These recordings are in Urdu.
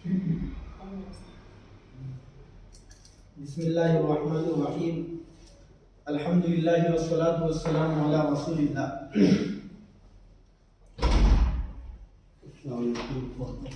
بسم اللہ الرحمن الرحیم الحمدللہ والصلاة والسلام علی رسول اللہ. السلام علیکم ورحمۃ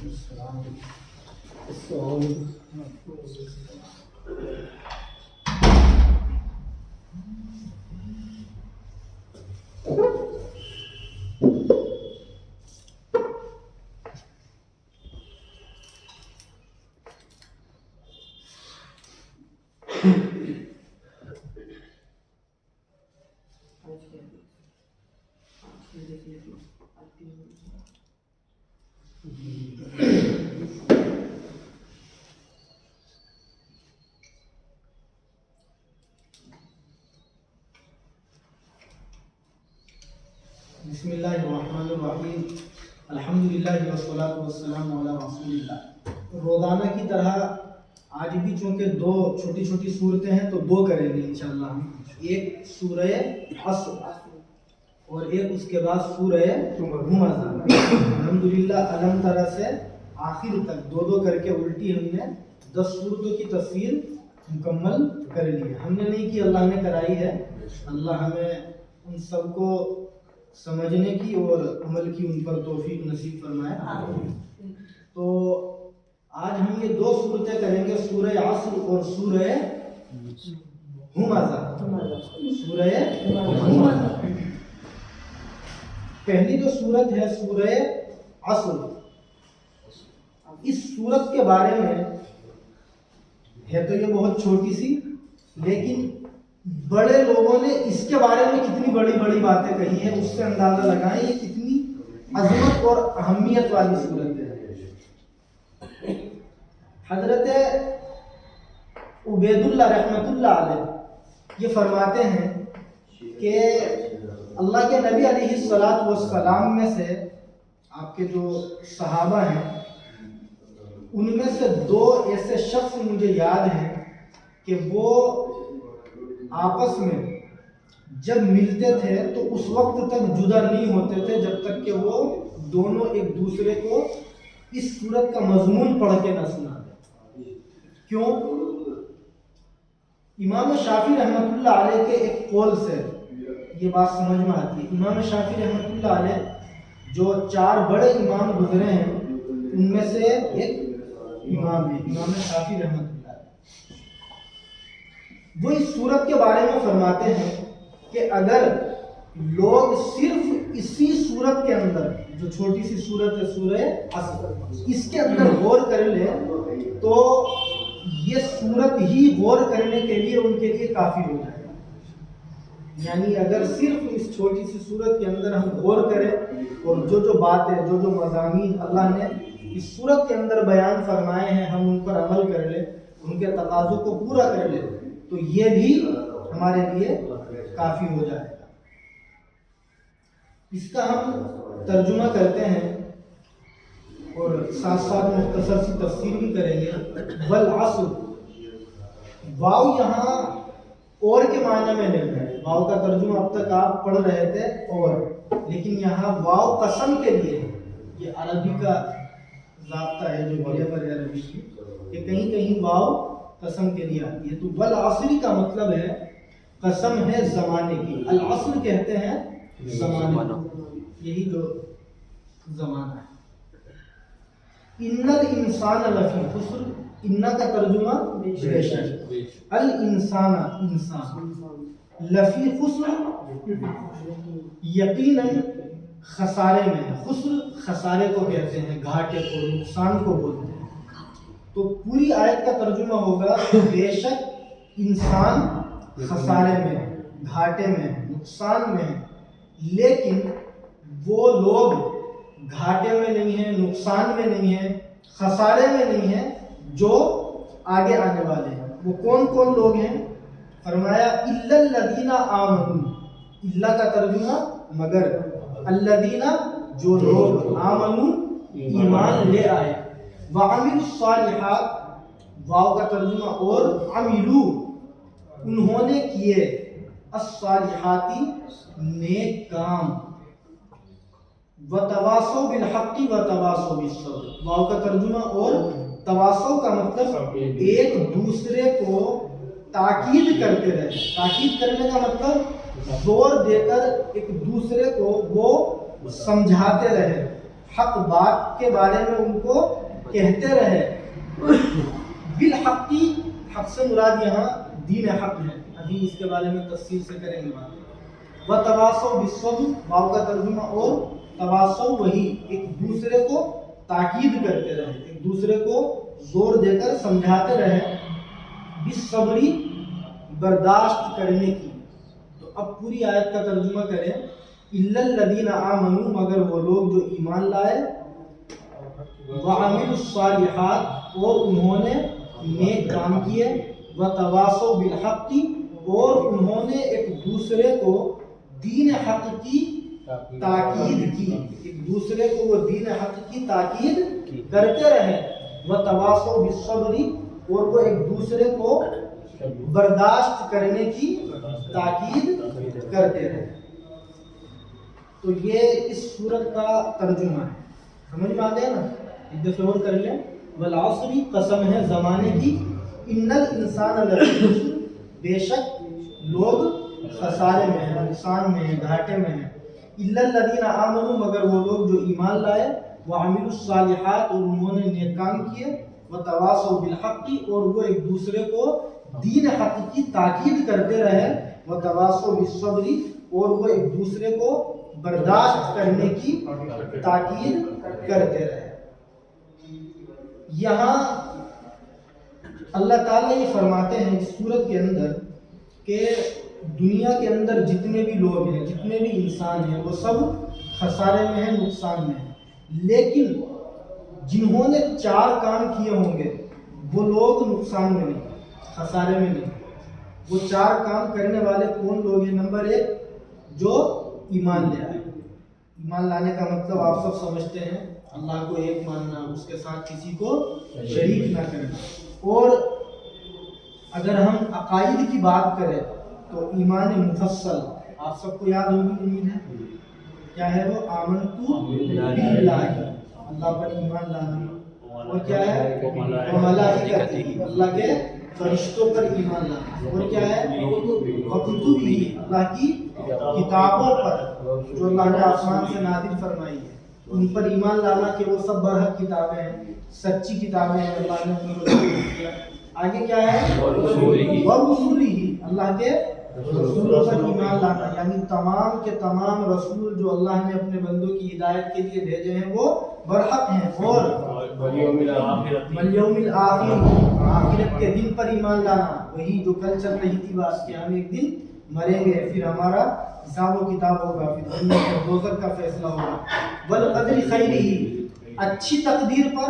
بسم اللہ الرحمن الرحیم الحمدللہ والصلاة والسلام علی رسول اللہ. روزانہ کی طرح آج بھی چونکہ دو چھوٹی چھوٹی صورتیں ہیں تو دو کریں گے انشاءاللہ ہم. ایک سورہ عصر اور ایک اس کے بعد سورہ ہمزہ. الحمدللہ علم طرح سے آخر تک دو دو کر کے الٹی ہم نے 10 صورتوں کی تفسیر مکمل کر لی ہے. ہم نے نہیں کی، اللہ نے کرائی ہے. اللہ ہمیں ان سب کو سمجھنے کی اور عمل کی ان پر توفیق نصیب فرمائے. تو آج ہم یہ دو صورتیں کریں گے، سورہ عصر اور سورہ ہمزہ. سورہ ہمزہ پہلی جو صورت ہے سورہ عصر. اس صورت کے بارے میں ہے تو یہ بہت چھوٹی سی، لیکن بڑے لوگوں نے اس کے بارے میں کتنی بڑی بڑی باتیں کہی ہیں، اس سے اندازہ لگائیں یہ کتنی عظمت اور اہمیت والی صورت ہے. حضرت عبید اللہ رحمۃ اللہ علیہ یہ فرماتے ہیں کہ اللہ کے نبی علیہ الصلاۃ والسلام میں سے آپ کے جو صحابہ ہیں ان میں سے دو ایسے شخص مجھے یاد ہیں کہ وہ آپس میں جب ملتے تھے تو اس وقت تک جدا نہیں ہوتے تھے جب تک کہ وہ دونوں ایک دوسرے کو اس سورت کا مضمون پڑھ کے نہ سنا دیں. کیوں؟ امام شافعی رحمۃ اللہ علیہ کے ایک قول سے یہ بات سمجھ میں آتی ہے. امام شافعی رحمۃ اللہ علیہ جو 4 بڑے امام گزرے ہیں ان میں سے ایک امام ہے امام شافعی رحمۃ اللہ. وہ اس صورت کے بارے میں فرماتے ہیں کہ اگر لوگ صرف اسی صورت کے اندر جو چھوٹی سی صورت ہے سورہ عصر اس کے اندر غور کر لے تو یہ صورت ہی غور کرنے کے لیے ان کے لیے کافی ہو جائے گا. یعنی اگر صرف اس چھوٹی سی صورت کے اندر ہم غور کریں اور جو باتیں جو مضامین اللہ نے اس صورت کے اندر بیان فرمائے ہیں ہم ان پر عمل کر لیں، ان کے تقاضوں کو پورا کر لیں تو یہ بھی ہمارے لیے کافی ہو جائے گا. اس کا ہم ترجمہ کرتے ہیں اور ساتھ ساتھ مختصر سی تفسیر بھی کریں گے. والعصر، واو یہاں اور کے معنی میں نہیں ہے. واو کا ترجمہ اب تک آپ پڑھ رہے تھے اور، لیکن یہاں واو قسم کے لیے ہے. یہ عربی کا ضابطہ ہے جو گرامر ہے عربی کی کہ کہیں کہیں واو قسم کے لیے آتی ہے. تو والعصر کا مطلب ہے قسم ہے زمانے کی. العصر کہتے ہیں زمانے، یہی جو زمانہ ہے. ان الانسان لفی خسر، ان کا ترجمہ بے شک، الانسان انسان، لفی خسر یقیناً خسارے میں ہے. خسر خسارے کو کہتے ہیں، گھاٹے کو، نقصان کو بولتے ہیں. تو پوری آیت کا ترجمہ ہوگا بے شک انسان خسارے میں، گھاٹے میں، نقصان میں. لیکن وہ لوگ گھاٹے میں نہیں ہیں، نقصان میں نہیں ہیں، خسارے میں نہیں ہیں جو آگے آنے والے ہیں. وہ کون کون لوگ ہیں؟ فرمایا الا الذین آمنوا. اللہ کا ترجمہ مگر، الذین جو لوگ، آمنوا ایمان لے آئے، وعملوا الصالحات، واو کا ترجمہ اور، عملوا انہوں نے کیے، الصالحاتی نیک کام. وتواصوا بالحق وتواصوا بالصبر، واو کا ترجمہ اور تواصو کا مطلب ایک دوسرے کو تاکید کرتے رہے. تاکید کرنے کا مطلب زور دے کر ایک دوسرے کو وہ سمجھاتے رہے، حق بات کے بارے میں ان کو کہتے رہے. بالحق، حق سے مراد یہاں دین حق ہے، ابھی اس کے بارے میں تفصیل سے کریں گے بات. وتواصوا بالصبر، واو کا ترجمہ اور تواصو وہی ایک دوسرے کو تاکید کرتے رہے، ایک دوسرے کو زور دے کر سمجھاتے رہے. بالصبری، برداشت کرنے کی. تو اب پوری آیت کا ترجمہ کریں. الا الذین آمنوا، مگر وہ لوگ جو ایمان لائے، وعملوا الصالحات، اور انہوں نے نیک کام کیے، وتواصوا بالحق، اور انہوں نے ایک دوسرے کو دین حق کی تاکید کی، ایک دوسرے کو وہ دین حق کی تاکید کرتے رہے. وتواصوا بالصبر، اور وہ ایک دوسرے کو برداشت کرنے کی تاکید کرتے رہے. تو یہ اس سورت کا ترجمہ ہے. سمجھ میں آ گیا نا؟ ایک دفعہ اور کر لیں. والعصر، قسم ہے زمانے کی. ان الانسان لفی خسر، بے شک لوگ خسارے میں ہیں، نقصان میں ہیں، گھاٹے میں ہیں. الا الذین آمنوا، مگر وہ لوگ جو ایمان لائے، وعملوا الصالحات، اور انہوں نے نیک کام کیے، وتواصوا بالحق، اور وہ ایک دوسرے کو دین حق کی تاکید کرتے رہے، وتواصوا بالصبر، اور وہ ایک دوسرے کو برداشت کرنے کی تاکید کرتے رہے. یہاں اللہ تعالیٰ یہ فرماتے ہیں اس سورت کے اندر کہ دنیا کے اندر جتنے بھی لوگ ہیں، جتنے بھی انسان ہیں، وہ سب خسارے میں ہیں، نقصان میں ہیں. لیکن جنہوں نے 4 کام کیے ہوں گے وہ لوگ نقصان میں نہیں، خسارے میں نہیں. وہ 4 کام کرنے والے کون لوگ ہیں؟ نمبر 1، جو ایمان لے آئے. ایمان لانے کا مطلب آپ سب سمجھتے ہیں، اللہ کو ایک ماننا، اس کے ساتھ کسی کو شریک نہ کرنا. اور اگر ہم عقائد کی بات کریں تو ایمان مفصل آپ سب کو یاد ہوگی، امید ہے. کیا ہے وہ؟ آمنتو باللہ، اللہ پر ایمان لانا. اور کیا ہے؟ وملائکتہ، اللہ کے فرشتوں پر ایمان لانا. اور کیا ہے؟ وکتبہ، اللہ کی کتابوں پر جو اللہ نے آسمان سے نازل فرمائی ہے، ان پر ایمان لانا کہ وہ سب برحق کتابیں ہیں، سچی کتابیں ہیں، اللہ نے ان کو نازل کیا. آگے کیا ہے؟ ورسولہ، اللہ کے رسولوں پر ایمان لانا، یعنی تمام کے تمام رسول جو اللہ نے اپنے بندوں کی ہدایت کے لیے بھیجے ہیں وہ برحق ہیں. اور والیوم الآخر، آخرت کے دن پر ایمان لانا، وہی جو کل چل رہی تھی بات کہ ہم ایک دن مریں گے، پھر ہمارا حساب و کتاب ہوگا، پھر جنت اور دوزخ کا فیصلہ ہوگا. والقدر خیرہ، اچھی تقدیر پر،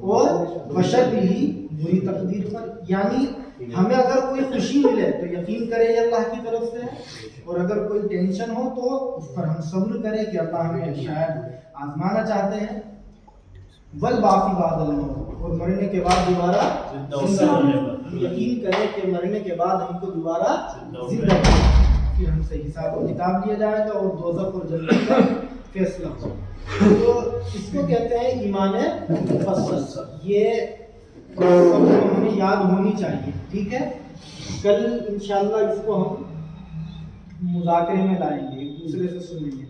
اور وشرہ، بری تقدیر پر. یعنی ہمیں اگر کوئی خوشی ملے تو یقین کرے یہ اللہ کی طرف سے ہے، اور اگر کوئی ٹینشن ہو تو اس پر ہم صبر کریں کہ اللہ ہمیں شاید آزمانا چاہتے ہیں. والبعث بعد الموت، اور مرنے کے بعد دوبارہ زندہ ہونے پر یقین کرے کہ مرنے کے بعد ہم کو دوبارہ زندہ ہونا، پھر ہم سے حساب و کتاب لیا جائے گا اور دوزخ اور جنت کا فیصلہ ہوگا. تو اس کو کہتے ہیں ایمان مفصل. یہ ہمیں یاد ہونی چاہیے. ٹھیک ہے، کل انشاءاللہ اس کو ہم مذاکرے میں لائیں گے، ایک دوسرے سے سنیں گے.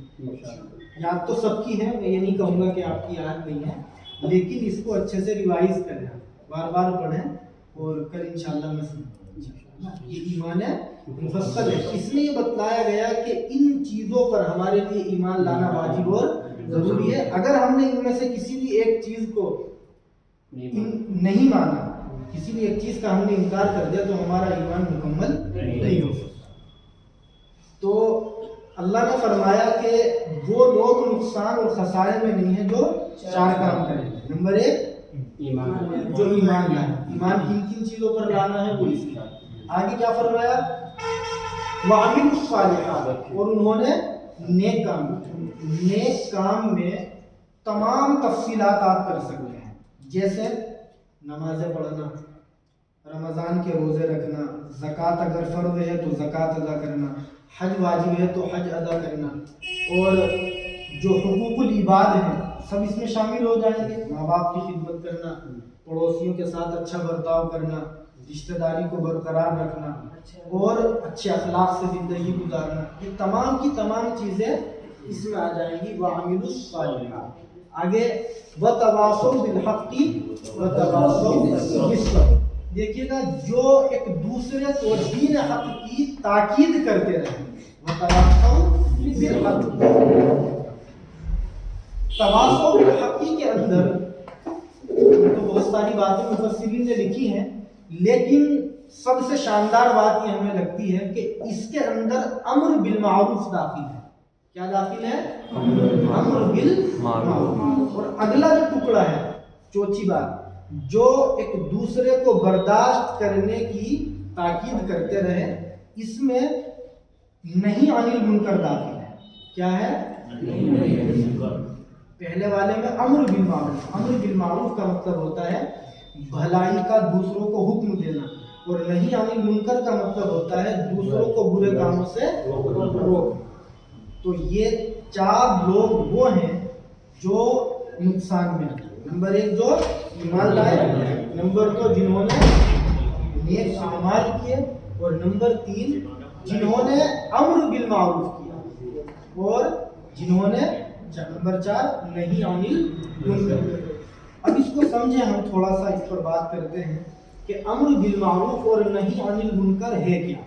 یاد تو سب کی ہے، میں یہ نہیں کہوں گا کہ آپ کی یاد نہیں ہے، لیکن اس کو اچھے سے ریوائز کریں، بار بار پڑھیں، اور کل انشاءاللہ میں سنیں. یہ ایمان مفصل ہے. اس میں یہ بتلایا گیا کہ ان چیزوں پر ہمارے لیے ایمان لانا واجب اور ضروری ہے. اگر ہم نے ان میں سے کسی بھی ایک چیز کو نہیں مانا، کسی بھی ایک چیز کا ہم نے انکار کر دیا، تو ہمارا ایمان مکمل نہیں ہو سکتا. تو اللہ نے فرمایا کہ وہ لوگ نقصان اور خسارے میں نہیں ہیں جو 4 کام کریں. نمبر 1، جو ایمان لائے. ایمان کن کن چیزوں پر لانا ہے وہ اس کا. آگے کیا فرمایا؟ وعملوا الصالحات، اور انہوں نے نیک کام. نیک کام میں تمام تفصیلات آپ کر سکتے ہیں، جیسے نمازیں پڑھنا، رمضان کے روزے رکھنا، زکوٰۃ اگر فرض ہے تو زکوٰۃ ادا کرنا، حج واجب ہے تو حج ادا کرنا، اور جو حقوق العباد ہیں سب اس میں شامل ہو جائیں گے. ماں باپ کی خدمت کرنا، پڑوسیوں کے ساتھ اچھا برتاؤ کرنا، رشتہ داری کو برقرار رکھنا اور اچھے اخلاق سے زندگی گزارنا، یہ تمام کی تمام چیزیں اس میں آ جائیں گی. وَعَمِلُوا الصَّالِحَاتِ. آگے وَتَوَاصَوْا بِالْحَقِّ وَتَوَاصَوْا بِالصَّبْرِ. دیکھیے گا جو ایک دوسرے کو دین حق کی تاکید کرتے رہیں. وَتَوَاصَوْا بِالْحَقِّ. تواصل بالحق کے اندر تو بہت ساری باتیں مفسرین نے لکھی ہیں، لیکن سب سے شاندار بات یہ ہمیں لگتی ہے کہ اس کے اندر امر بالمعروف داخل ہے. کیا داخل ہے؟ امر بالمعروف. اور اگلا جو ٹکڑا ہے، چوتھی بات، جو ایک دوسرے کو برداشت کرنے کی تاکید کرتے رہے، اس میں نہیں عن المنکر داخل ہے. کیا ہے؟ پہلے والے میں امر بالمعروف. امر بالمعروف کا مطلب ہوتا ہے بھلائی کا دوسروں کو حکم دینا، اور نہیں عن المنکر کا مطلب ہوتا ہے دوسروں کو برے کاموں سے روکنا. تو یہ چار لوگ وہ ہیں جو نقصان میں ہیں. نمبر ایک جو ایمان لائے، نمبر دو جنہوں نے نیک اعمال کیے، اور نمبر تین جنہوں نے امر بالمعروف کیا، اور جنہوں نے نمبر چار نہیں عن المنکر. اب اس کو سمجھیں، ہم تھوڑا سا اس پر بات کرتے ہیں کہ امر بالمعروف اور نہیں عن المنکر ہے کیا.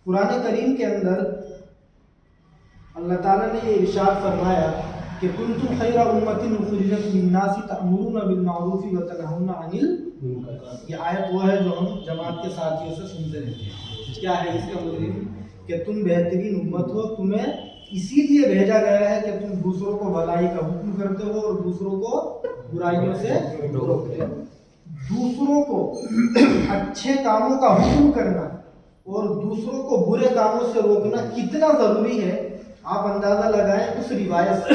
قرآن کریم کے اندر اللہ تعالیٰ نے یہ ارشاد فرمایا کہ کنتم خیر امۃ اخرجت للناس تأمرون بالمعروف وتنہون عن المنکر. یہ آیت وہ ہے جو ہم جماعت کے ساتھیوں سے سنتے رہتے ہیں. کیا ہے اس کا مطلب؟ کہ تم بہترین امت ہو، تمہیں اسی لیے بھیجا گیا ہے کہ تم دوسروں کو بھلائی کا حکم کرتے ہو اور دوسروں کو برائیوں سے روکتے ہو. دوسروں کو اچھے کاموں کا حکم کرنا اور دوسروں کو برے کاموں سے روکنا کتنا ضروری ہے آپ اندازہ لگائیں اس روایت سے،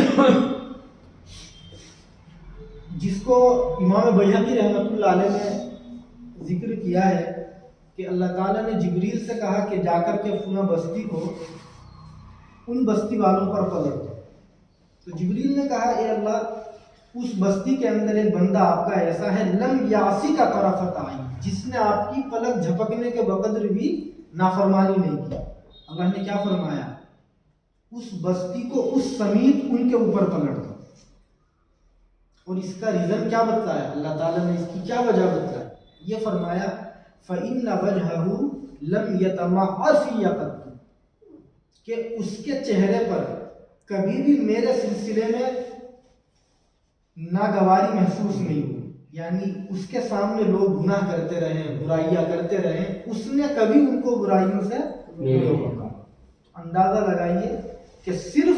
جس کو امام بیہقی رحمۃ اللہ علیہ نے ذکر کیا ہے کہ اللہ تعالیٰ نے جبریل سے کہا کہ جا کر کے فلاں بستی کو ان بستی والوں پر پلٹ دو. تو جبریل نے کہا اے اللہ، اس بستی کے اندر ایک بندہ آپ کا ایسا ہے لم یاسی کا طرفت آئی، جس نے آپ کی پلک جھپکنے کے بقدر بھی نافرمانی نہیں کی. اللہ نے کیا فرمایا؟ اس بستی کو اس سمیت ان کے اوپر پلٹ دو. اور اس کا ریزن کیا بتلایا اللہ تعالیٰ نے؟ اس کی کیا وجہ بتلائی؟ یہ فرمایا فَإِنَّ وَجْهَهُ لَمْ يَتَمَعَّ فِي قَطٍ، کہ اس کے چہرے پر کبھی بھی میرے سلسلے میں ناگواری محسوس نہیں ہوئی. یعنی اس کے سامنے لوگ گناہ کرتے رہے، برائیاں کرتے رہے، اس نے کبھی ان کو برائیوں سے نہیں روکا. اندازہ لگائیے کہ صرف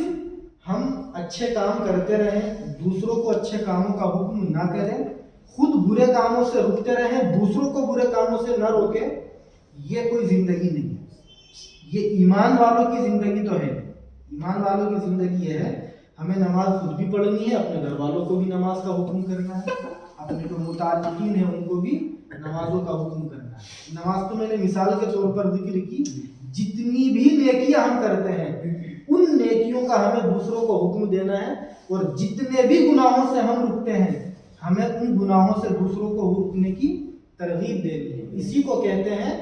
ہم اچھے کام کرتے رہیں، دوسروں کو اچھے کاموں کا حکم نہ کریں، خود برے کاموں سے رکتے رہیں، دوسروں کو برے کاموں سے نہ روکیں، یہ کوئی زندگی نہیں ہے. یہ ایمان والوں کی زندگی تو ہے. ایمان والوں کی زندگی یہ ہے ہمیں نماز خود بھی پڑھنی ہے، اپنے گھر والوں کو بھی نماز کا حکم کرنا ہے، اپنے جو متعلقین ہیں ان کو بھی نمازوں کا حکم کرنا ہے. نماز تو میں نے مثال کے طور پر ذکر کی. جتنی بھی نیکیاں ہم کرتے ہیں ان نیکیوں کا ہمیں دوسروں کو حکم دینا ہے، اور جتنے بھی گناہوں سے ہم رکتے ہیں ہمیں ان گناہوں سے دوسروں کو رکنے کی ترغیب دینی ہے. اسی کو کہتے ہیں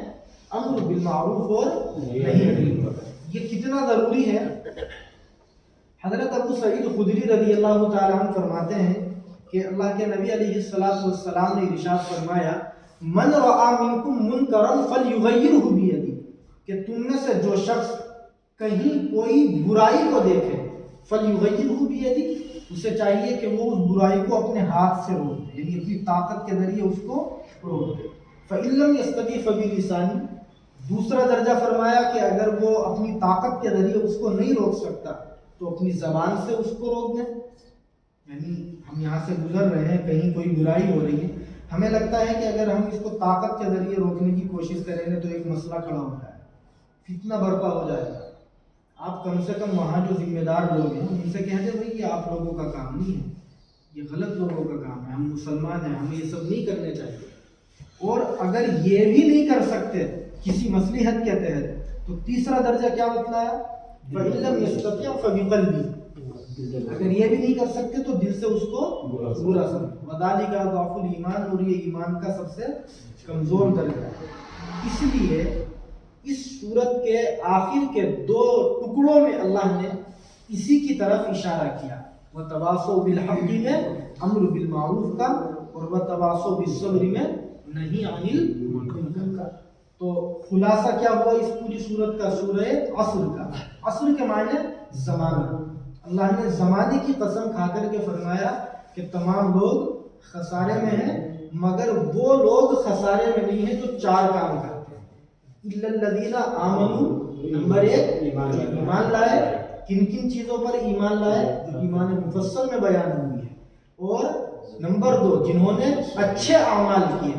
امر بالمعروف اور نہی عن المنکر. یہ کتنا ضروری ہے. حضرت ابو سعید خدری رضی اللہ تعالیٰ عنہ فرماتے ہیں کہ اللہ کے نبی علیہ السلام نے ارشاد فرمایا من رأى منکم منکرا فلیغیرہ بیدہ، کہ تم میں سے جو شخص کہیں کوئی برائی کو دیکھے فلیغیرہ بیدہ، اسے چاہیے کہ وہ اس برائی کو اپنے ہاتھ سے روک دے، یعنی اپنی طاقت کے ذریعے اس کو روک دے. فإن لم يستطع فبلسانہ، دوسرا درجہ فرمایا کہ اگر وہ اپنی طاقت کے ذریعے اس کو نہیں روک سکتا تو اپنی زبان سے اس کو روک دیں. یعنی ہم یہاں سے گزر رہے ہیں، کہیں کوئی برائی ہو رہی ہے، ہمیں لگتا ہے کہ اگر ہم اس کو طاقت کے ذریعے روکنے کی کوشش کریں گے تو ایک مسئلہ کھڑا ہو جائے گا، فتنہ برپا ہو جائے گا. آپ کم سے کم وہاں جو ذمہ دار لوگ ہیں ان سے کہہ دیں بھائی یہ آپ لوگوں کا کام نہیں ہے، یہ غلط لوگوں کا کام ہے، ہم مسلمان ہیں، ہمیں یہ سب نہیں کرنے چاہیے. اور اگر یہ بھی نہیں کر سکتے کسی مصلحت کے تحت تو تیسرا درجہ کیا بتلایا؟ فَإِن لَّمْ يَسْتَطِعْ فَبِقَلْبِهِ، اگر یہ بھی نہیں کر سکتے تو دل سے اس کو برا سمجھو. وذالک ضعف الایمان, اور یہ ایمان کا سب سے کمزور درجہ ہے. اس لیے اس سورت کے آخر کے 2 ٹکڑوں میں اللہ نے اسی کی طرف اشارہ کیا. وتواصوا بالحق میں امر بالمعروف کا, اور وتواصوا بالصبر میں نہی عن المنکر کا. تو خلاصہ کیا ہوا اس پوری سورت کا؟ سورہ عصر کا. عصر کے معنی زمانہ. اللہ نے زمانے کی قسم کھا کر کے فرمایا کہ تمام لوگ خسارے میں ہیں, مگر وہ لوگ خسارے میں نہیں ہیں جو 4 کام کرتے ہیں. الا الذین آمنوا, نمبر 1 ایمان لائے. کن کن چیزوں پر ایمان لائے جو ایمان مفصل میں بیان ہوئی ہے. اور نمبر 2 جنہوں نے اچھے اعمال کیے,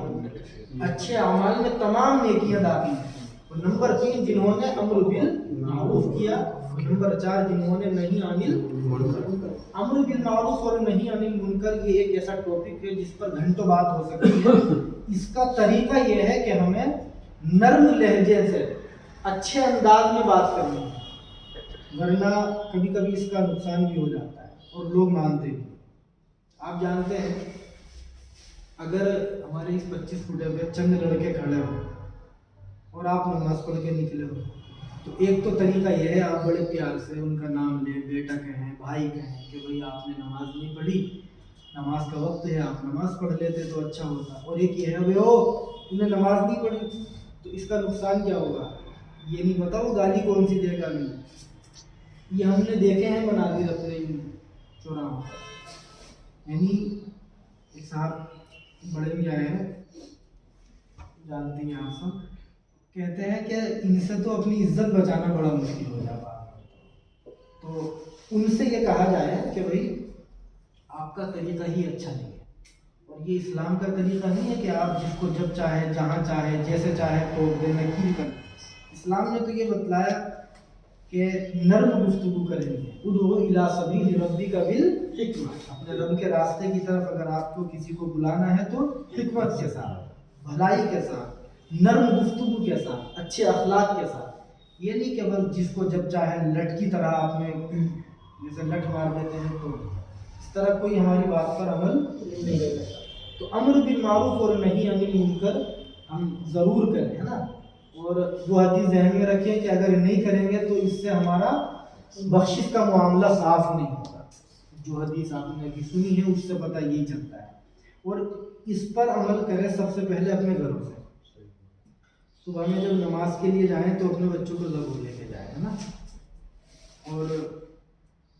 اچھے اعمال میں تمام نیکیاں داخل ہیں. اور نمبر 3 جنہوں نے امر بالمعروف کیا. اور نمبر 4 جنہوں نے نہی عن المنکر. امر بالمعروف اور نہی عن المنکر یہ ایک ایسا ٹاپک ہے جس پر گھنٹوں بات ہو سکتی ہے. اس کا طریقہ یہ ہے کہ ہمیں نرم لہجے سے اچھے انداز میں بات کرنی ہے, ورنہ کبھی کبھی اس کا نقصان بھی ہو جاتا ہے اور لوگ مانتے بھی. آپ جانتے ہیں اگر ہمارے اس 25 فٹے پہ چند لڑکے کھڑے ہو اور آپ نماز پڑھ کے نکلے ہو, تو ایک تو طریقہ یہ ہے آپ بڑے پیار سے ان کا نام لیں, بیٹا کہیں, بھائی کہیں کہ بھئی آپ نے نماز نہیں پڑھی, نماز کا وقت ہے, آپ نماز پڑھ لیتے تو اچھا ہوتا. اور ایک یہ ہے بھئی تم نے نماز نہیں پڑھی, تو اس کا نقصان کیا ہوگا یہ نہیں پتا وہ گالی کون سی دے گا. نہیں, یہ ہم نے دیکھے ہیں مناظر اپنے چوراہوں پر. یعنی ایک صاحب بڑے بھی آئے ہیں, جانتے ہیں آپ سب, کہتے ہیں کہ ان سے تو اپنی عزت بچانا بڑا مشکل ہو جاتا ہے. تو ان سے یہ کہا جائے کہ بھئی آپ کا طریقہ ہی اچھا نہیں ہے, اور یہ اسلام کا طریقہ نہیں ہے کہ آپ جس کو جب چاہے, جہاں چاہے, جیسے چاہے تو بے نقیل کریں. اسلام نے تو یہ بتلایا کہ نرم گفتگو کریں گے. ادعو الی سبیل ربک بالحکمہ, اپنے رب کے راستے کی طرف اگر آپ کو کسی کو بلانا ہے تو حکمت کے ساتھ, بھلائی کے ساتھ, نرم گفتگو کے ساتھ, اچھے اخلاق کے ساتھ. یہ نہیں کہ بس جس کو جب چاہے لٹ کی طرح آپ نے جیسے لٹ مار دیتے ہیں, تو اس طرح کوئی ہماری بات پر عمل نہیں کرتا. تو امر بالمعروف اور نہی عن المنکر ہم ضرور کریں, ہے نا. اور وہ حدیث ذہن میں رکھیں کہ اگر نہیں کریں گے تو اس سے ہمارا بخشش کا معاملہ صاف نہیں ہوگا. جو حدیث آپ نے ابھی سنی ہے اس سے پتہ یہی چلتا ہے. اور اس پر عمل کریں سب سے پہلے اپنے گھروں سے. صبح میں جب نماز کے لیے جائیں تو اپنے بچوں کو ضرور لے کے جائیں, ہے نا. اور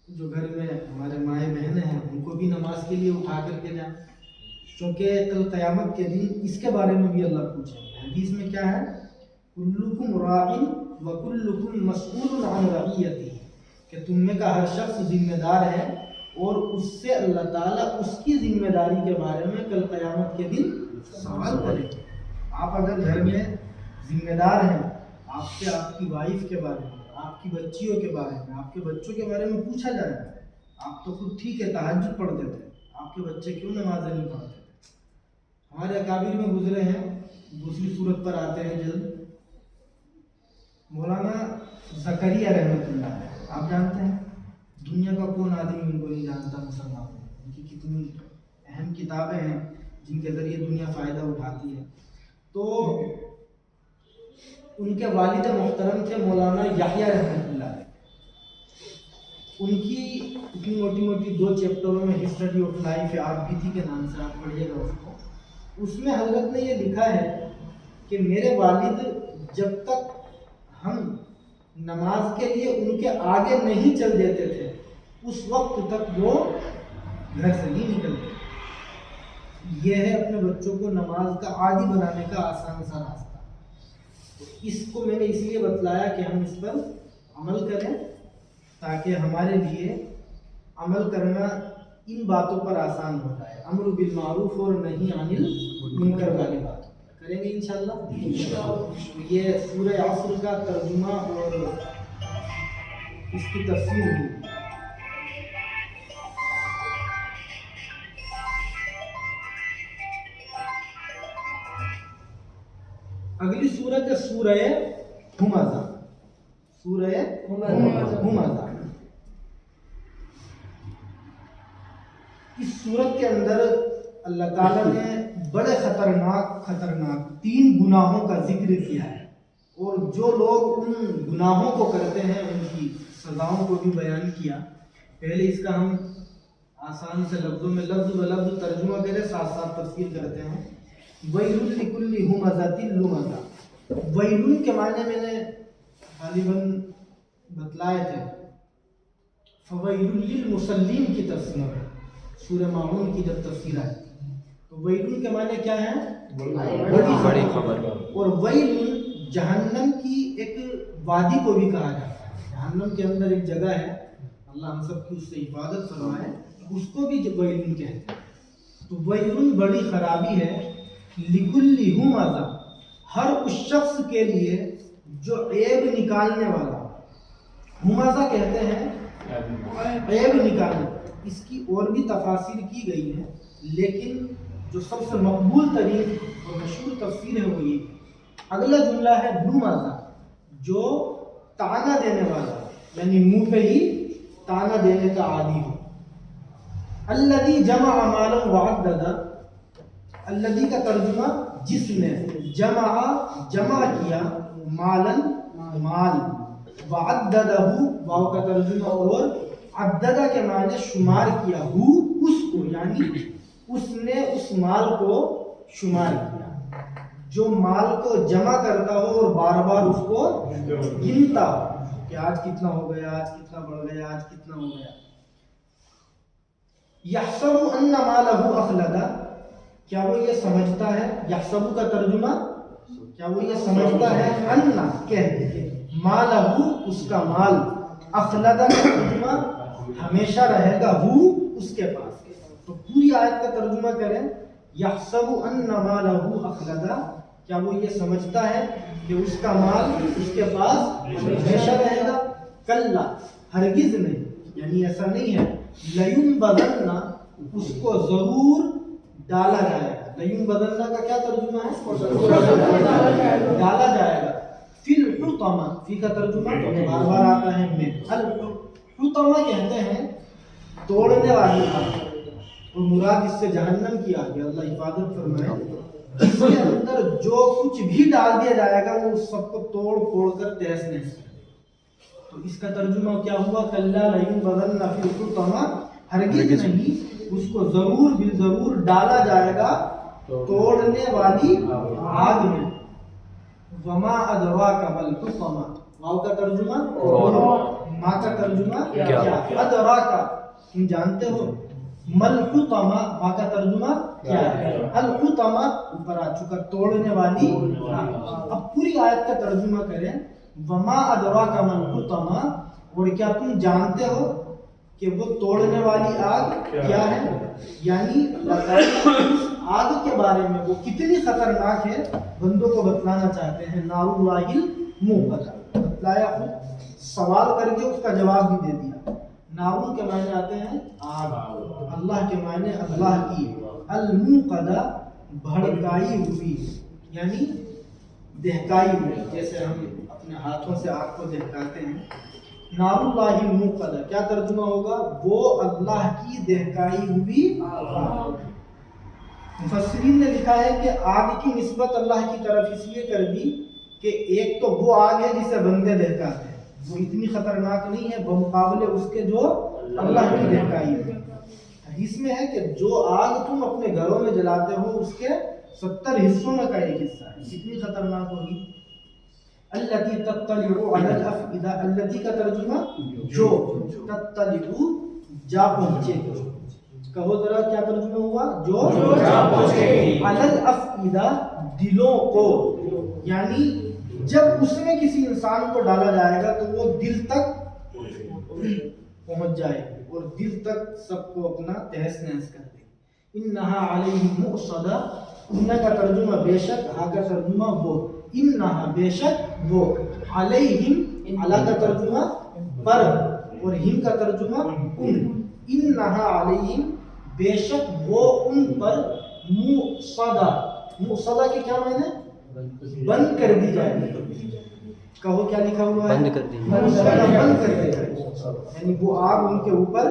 جو گھر میں ہمارے مائیں بہنیں ہیں ان کو بھی نماز کے لیے اٹھا کر کے جائیں, کیونکہ کل قیامت کے دن اس کے بارے میں بھی اللہ پوچھیں گے. حدیث میں کیا ہے؟ کلکم راع وکلکم مسئول عن رعیتہ, کہ تم میں کا ہر شخص ذمہ دار ہے اور اس سے اللہ تعالیٰ اس کی ذمہ داری کے بارے میں کل قیامت کے دن سوال کریں گے. آپ اگر گھر میں ذمہ دار ہیں, آپ سے آپ کی وائف کے بارے میں, آپ کی بچیوں کے بارے میں, آپ کے بچوں کے بارے میں پوچھا جائے گا. آپ تو خود ٹھیک ہے تہجد پڑھتے تھے, آپ کے بچے کیوں نمازیں نہیں پڑھتے تھے. ہمارے اکابر میں گزرے ہیں, دوسری صورت پر آتے ہیں جلد. مولانا زکریا رحمۃ اللہ علیہ, آپ جانتے ہیں, دنیا کا کون آدمی ان کو نہیں جانتا مسلمان میں. ان کی کتنی اہم کتابیں ہیں جن کے ذریعے دنیا فائدہ اٹھاتی ہے. تو ان کے والد محترم تھے مولانا یحییٰ رحمۃ اللہ علیہ. ان کی اتنی موٹی موٹی 2 چیپٹروں میں ہسٹری آف لائف آپ بھی تھی کے نام سے آپ پڑھیے گا اس کو. اس میں حضرت نے یہ لکھا ہے کہ میرے والد جب تک ہم نماز کے لیے ان کے آگے نہیں چل دیتے تھے اس وقت تک وہ گھر سے نہیں نکلتے. یہ ہے اپنے بچوں کو نماز کا عادی بنانے کا آسان سا راستہ. تو اس کو میں نے اس لیے بتلایا کہ ہم اس پر عمل کریں تاکہ ہمارے لیے عمل کرنا ان باتوں پر آسان ہو جائے. امر بالمعروف اور نہی عن المنکر والی بات کریں گے انشاءاللہ. یہ سورہ عصر کا ترجمہ اور اس کی تفسیر ہوئی. اگلی سورت ہے سورہ ہمزہ. سورہ ہمزہ صورت کے اندر اللہ تعالیٰ نے بڑے خطرناک 3 گناہوں کا ذکر کیا ہے، اور جو لوگ ان گناہوں کو کرتے ہیں ان کی سزاؤں کو بھی بیان کیا۔ پہلے اس کا ہم آسان سے لفظوں میں لفظ و لفظ ترجمہ کریں، ساتھ ساتھ تفسیر کرتے ہیں۔ وَيْلٌ لِكُلِّ ہُمَزَةٍ لُمَزَةٍ، وَيْلٌ کے معنی میں نے غالباً بتلائے تھے، فَوَيْلٌ لِلْمُصَلِّينَ کی تفسیر ہے، سورہ ماعون کی جب تفسیر آئی تو ویلن کے معنی کیا ہے؟ بڑی خبر۔ اور ویلن جہنم کی ایک وادی کو بھی کہا جاتا ہے، جہنم کے اندر ایک جگہ ہے، اللہ ہم سب کی اس سے حفاظت فرمائے، اس کو بھی ویلن کہتے ہیں۔ تو ویلن بڑی خرابی ہے، لکل ہمزہ، ہر اس شخص کے لیے جو عیب نکالنے والا، ہمزہ کہتے ہیں عیب نکالنے۔ اس کی اور بھی تفاسیر کی گئی ہیں، لیکن جو سب سے مقبول ترین اور مشہور تفسیر ہے وہ یہ اگلا جملہ ہے لمزہ، جو تانا دینے والا، یعنی منہ پہ ہی تانا دینے کا عادی ہو۔ الذی جمع مالا وعددا، الذی کا ترجمہ جس نے، جمع کیا، مالن مال، وعددہ واو کا ترجمہ اور عددہ کے معنی شمار کیا، ہو اس کو، یعنی اس نے اس مال کو شمار کیا۔ جو مال کو جمع کرتا ہو اور بار بار اس کو گنتا ہو کہ آج کتنا ہو گیا، آج کتنا بڑھ گیا، آج کتنا ہو گیا۔ یحسب ان مالہ اخلدا، کیا وہ یہ سمجھتا ہے، یحسب کا ترجمہ کیا وہ یہ سمجھتا ہے، ان کہ مالہ اس کا مال، اخلدا کا ترجمہ ہمیشہ رہے گا، ہو اس کے پاس۔ تو پوری آیت کا ترجمہ کریں، یحسب ان مالہ اخلدا، کیا وہ یہ سمجھتا ہے کہ اس کا مال اس کے پاس ہمیشہ رہے گا؟ کلا، ہرگز نہیں، یعنی ایسا نہیں ہے، لینبذن، اس کو ضرور ڈالا جائے گا۔ لینبذن کا کیا ترجمہ ہے؟ ڈالا جائے گا۔ فی الحطمہ، فی کا ترجمہ بار بار آتا ہے میں، الحطمہ کہتے ہیں توڑنے والی آگ، اور مراد اس سے جہنم کی آگ ہے، اللہ حفاظت فرمائے۔ اس کے اندر جو کچھ بھی ڈال دیا جائے گا وہ اس سب کو توڑ پھوڑ کر تہس نہس کر دے گا۔ تو اس کا ترجمہ کیا ہوا؟ کلا لینبذن فی الحطمہ، ہرگز نہیں، اس کو ضرور بالضرور ڈالا جائے گا توڑنے والی آگ میں۔ وما ادراک ما الحطمہ، واو کا ترجمہ ما کا ترجمہ کیا؟ ادراک، تم جانتے ہو، مل حطمہ، ما کا ترجمہ کیا ہے؟ الحطمہ اوپر آ چکا، توڑنے والی۔ اب پوری آیت کا ترجمہ کریں، وما ادراک ما الحطمہ، اور کیا تم جانتے ہو کہ وہ توڑنے والی آگ کیا ہے؟ یعنی اس آگ کے بارے میں وہ کتنی خطرناک ہے بندوں کو بتلانا چاہتے ہیں۔ نار اللہ الموقدہ، بتلایا، خود سوال کر کے اس کا جواب بھی دے دیا۔ نارون کے معنی آتے ہیں آگ، اللہ کے معنی اللہ کی، الموقدہ بھڑکائی ہوئی، یعنی دہکائی ہوئی، جیسے ہم اپنے ہاتھوں سے آگ کو دہکاتے ہیں۔ نار اللہ الموقدہ کیا ترجمہ ہوگا؟ وہ اللہ کی دہکائی ہوئی آگ۔ مفسرین نے لکھا ہے کہ آگ کی نسبت اللہ کی طرف اس لیے کر دی کہ ایک تو وہ آگ ہے جسے بندے دہکاتے ہیں، وہ اتنی خطرناک نہیں ہے بمقابلے اس کے جو اللہ کی دہکائی ہے۔ حدیث میں ہے کہ جو آگ تم اپنے گھروں میں جلاتے ہو اس کے 70 حصوں میں کا ایک حصہ ہے، کتنی خطرناک ہوگی۔ التی تطلع علی الافئدہ، التی کا ترجمہ جو، تطلع جا پہنچے، کہو ذرا کیا ترجمہ ہوا؟ جو جا پہنچے، علی الافئدہ دلوں کو، یعنی جب اس میں کسی انسان کو ڈالا جائے گا تو وہ دل تک پہنچ جائے اور دل تک سب کو اپنا تہس نہس کر دے۔ انہا علیہم مؤصدہ، انہا کا ترجمہ بے شک، ہا کا ترجمہ وہ، انہا بے شک وہ، علیہم، علی کا ترجمہ پر اور ہم کا ترجمہ ان، انہا علیہم بے شک وہ ان پر، مؤصدہ، مؤصدہ کے کیا معنی؟ بند کر دی جائے گی۔ کہو کیا لکھا ہوا ہے؟ بند کر دی جائے، بند کر دی جائے، یعنی وہ آگ ان کے اوپر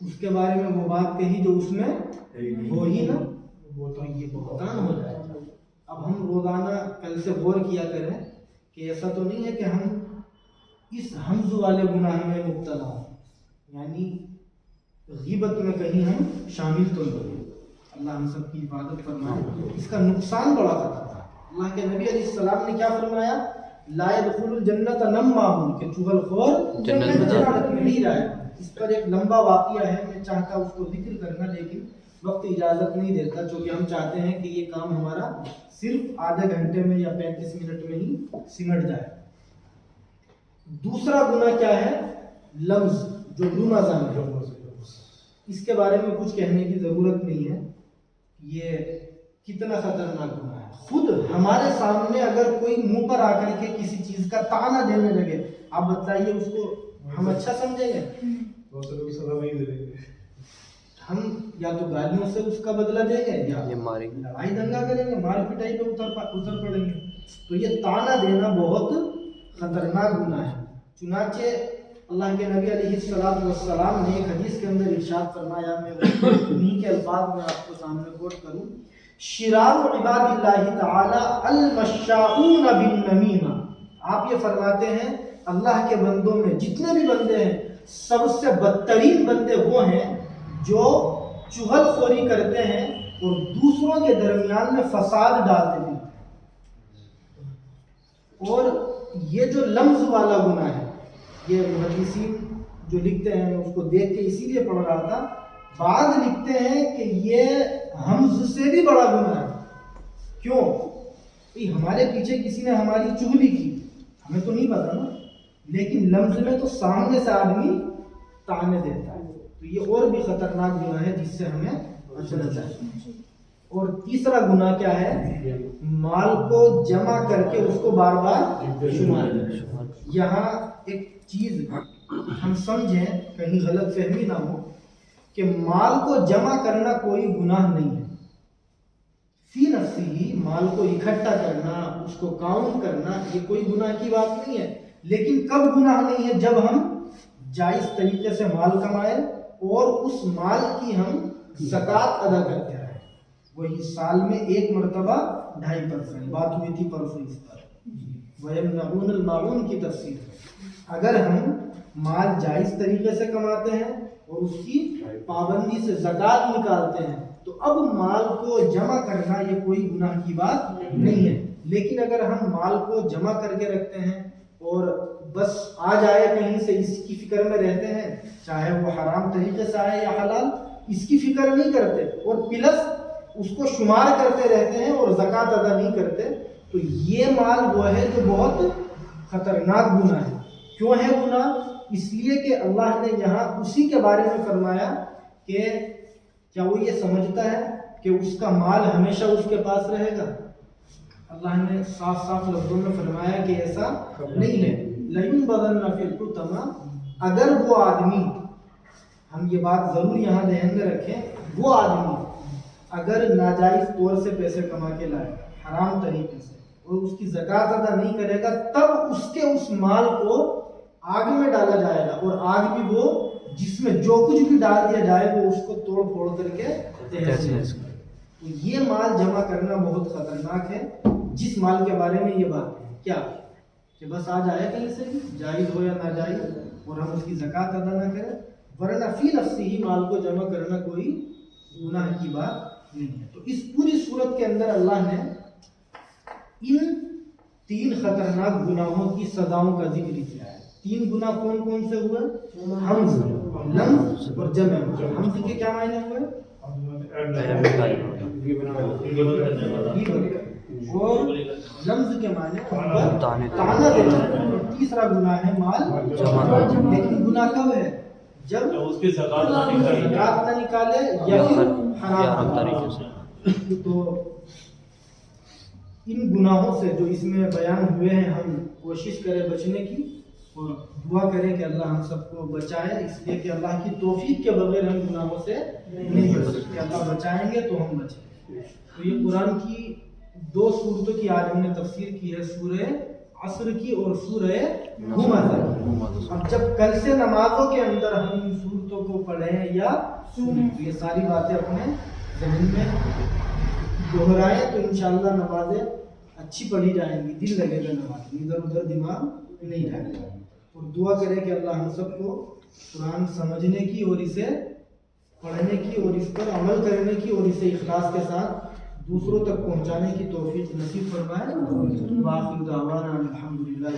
اس کے بارے میں وہ بات کہی جو اس میں ہو ہی نہ، وہ تو یہ بہتان ہو جائے گا۔ اب ہم روزانہ کل سے غور کیا کریں کہ ایسا تو نہیں ہے کہ ہم اس حمز والے گناہ میں مبتلا ہوں، یعنی غیبت میں کہیں ہم شامل تو نہیں۔ اللہ ہم سب کی حفاظت فرمائے، اس کا نقصان بڑا خطرہ ہے۔ اللہ کے نبی علیہ السلام نے کیا فرمایا؟ لا يدخل الجنت نمام، کہ چغل خور جنت میں نہیں جائے۔ اس پر ایک لمبا واقعہ ہے، میں چاہتا اس کو ذکر کرنا لیکن وقت اجازت نہیں دیتا، چونکہ ہم چاہتے ہیں کہ یہ کام ہمارا صرف آدھے گھنٹے میں یا 35 منٹ میں ہی سمٹ جائے۔ دوسرا گناہ کیا ہے؟ لفظ، جو لمزن ہے۔ اس کے بارے میں کچھ کہنے کی ضرورت نہیں ہے، یہ کتنا خطرناک گناہ ہے۔ خود ہمارے سامنے اگر کوئی منہ پر آ کر کے کسی چیز کا طعنہ دینے لگے، آپ بتائیے اس کو ہم اچھا سمجھیں گے؟ ہم یا تو گالیوں سے اس کا بدلہ دیں گے یا لڑائی دنگا کریں گے، مار پٹائی پہ اتر پڑیں گے۔ تو یہ طعنہ دینا بہت خطرناک گناہ ہے۔ چنانچہ اللہ کے نبی علیہ السلام نے ایک حدیث کے اندر ارشاد فرمایا، میں انہی کے الفاظ میں آپ کو سامنے کوٹ کروں، شرار عباد اللہ تعالی المشاؤون بالنمیمہ۔ آپ یہ فرماتے ہیں اللہ کے بندوں میں جتنے بھی بندے ہیں سب سے بدترین بندے وہ ہیں جو چغل خوری کرتے ہیں اور دوسروں کے درمیان میں فساد ڈالتے ہیں۔ اور یہ جو لمز والا گناہ ہے، یہ محدثین جو لکھتے ہیں، میں اس کو دیکھ کے اسی لیے پڑھ رہا تھا، بعض لکھتے ہیں کہ یہ حمز سے بھی بڑا گناہ ہے۔ کیوں؟ ہمارے پیچھے کسی نے ہماری چغلی کی، ہمیں تو نہیں پتا نا، لیکن لمز میں تو سامنے سے آدمی طعنے دیتا ہے، تو یہ اور بھی خطرناک گناہ ہے جس سے ہمیں بچنا چاہیے۔ اور تیسرا گناہ کیا ہے؟ مال کو جمع کر کے اس کو بار بار شمار کرنا۔ یہاں ایک چیز ہم سمجھیں، کہیں غلط فہمی نہ ہو، کہ مال کو جمع کرنا کوئی گناہ نہیں ہے۔ فی نفسی ہی مال کو اکٹھا کرنا، اس کو کاؤنٹ کرنا، یہ کوئی گناہ کی بات نہیں ہے۔ لیکن کب گناہ نہیں ہے؟ جب ہم جائز طریقے سے مال کمائیں اور اس مال کی ہم زکوٰۃ ادا کرتے رہیں۔ وہی سال میں ایک مرتبہ 2.5%، بات ہوئی تھی پرسوں اس پر، وَيَمْنَعُونَ الْمَاعُونَ کی تفسیر ہے۔ اگر ہم مال جائز طریقے سے کماتے ہیں اور اس کی پابندی سے زکوٰۃ نکالتے ہیں تو اب مال کو جمع کرنا یہ کوئی گناہ کی بات نہیں ہے۔ لیکن اگر ہم مال کو جمع کر کے رکھتے ہیں اور بس آ جائے کہیں سے اس کی فکر میں رہتے ہیں، چاہے وہ حرام طریقے سے آئے یا حلال، اس کی فکر نہیں کرتے اور پلس اس کو شمار کرتے رہتے ہیں اور زکوٰۃ ادا نہیں کرتے، تو یہ مال وہ ہے جو بہت خطرناک گناہ ہے۔ کیوں ہے گناہ؟ اس لیے کہ اللہ نے یہاں اسی کے بارے میں فرمایا کہ کیا وہ یہ سمجھتا ہے کہ اس کا مال ہمیشہ اس کے پاس رہے گا؟ اللہ نے صاف صاف لفظوں میں فرمایا کہ ایسا نہیں ہے۔ لَيُنْبَذَنَّ فِي الْحُطَمَةِ، اگر وہ آدمی، ہم یہ بات ضرور یہاں ذہن میں رکھیں، وہ آدمی اگر ناجائز طور سے پیسے کما کے لائے حرام طریقے سے اور اس کی زکوٰۃ ادا نہیں کرے گا، تب اس کے اس مال کو آگ میں ڈالا جائے گا، اور آگ بھی وہ جس میں جو کچھ بھی ڈال دیا جائے وہ اس کو توڑ پھوڑ کر کے تہس۔ تو یہ مال جمع کرنا بہت خطرناک ہے۔ جس مال کے بارے میں یہ بات ہے کیا کہ بس آ جائے کہیں سے بھی، جائز ہو یا ناجائز، اور ہم اس کی زکوٰۃ ادا نہ کریں، ورنہ فی نفسی ہی مال کو جمع کرنا کوئی گناہ کی بات نہیں ہے۔ تو اس پوری صورت کے اندر اللہ نے ان 3 خطرناک گناہوں کی سزاؤں کا ذکر کیا ہے۔ 3 گناہ کون کون سے ہوئے؟ حمز، لمز اور جمع۔ حمز کے کیا معنی ہوئے؟ اور لمز کے معنی طعنہ دینا، اور تیسرا گناہ ہے مال جمع۔ لیکن گناہ کب ہے؟ جب اس کی زکوٰۃ نہ نکالے یا پھر حرام طریقے سے۔ تو ان گناہوں سے جو اس میں بیان ہوئے ہیں ہم کوشش کریں بچنے کی، اور دعا کریں کہ اللہ ہم سب کو بچائے، اس لیے کہ اللہ کی توفیق کے بغیر ہم گناہوں سے نہیں بچ سکتے۔ اللہ بچائیں گے تو ہم بچیں۔ تو یہ قرآن کی 2 سورتوں کی آج ہم نے تفسیر کی ہے، سورہ عصر کی اور سورہ ہمزہ کی. اب جب کل سے نمازوں کے اندر ہم ان صورتوں کو پڑھیں یا سنیں تو یہ ساری باتیں اپنے ذہن میں دہرائیں تو انشاءاللہ نمازیں اچھی پڑھی جائیں گی, دل لگے گا نماز میں, ادھر ادھر دماغ نہیں جائے گا. اور دعا کریں کہ اللہ ہم سب کو قرآن سمجھنے کی اور اسے پڑھنے کی اور اس پر عمل کرنے کی اور اسے اخلاص کے ساتھ دوسروں تک پہنچانے کی توفیق نصیب فرمائے. وآخر دعوانا الحمدللہ.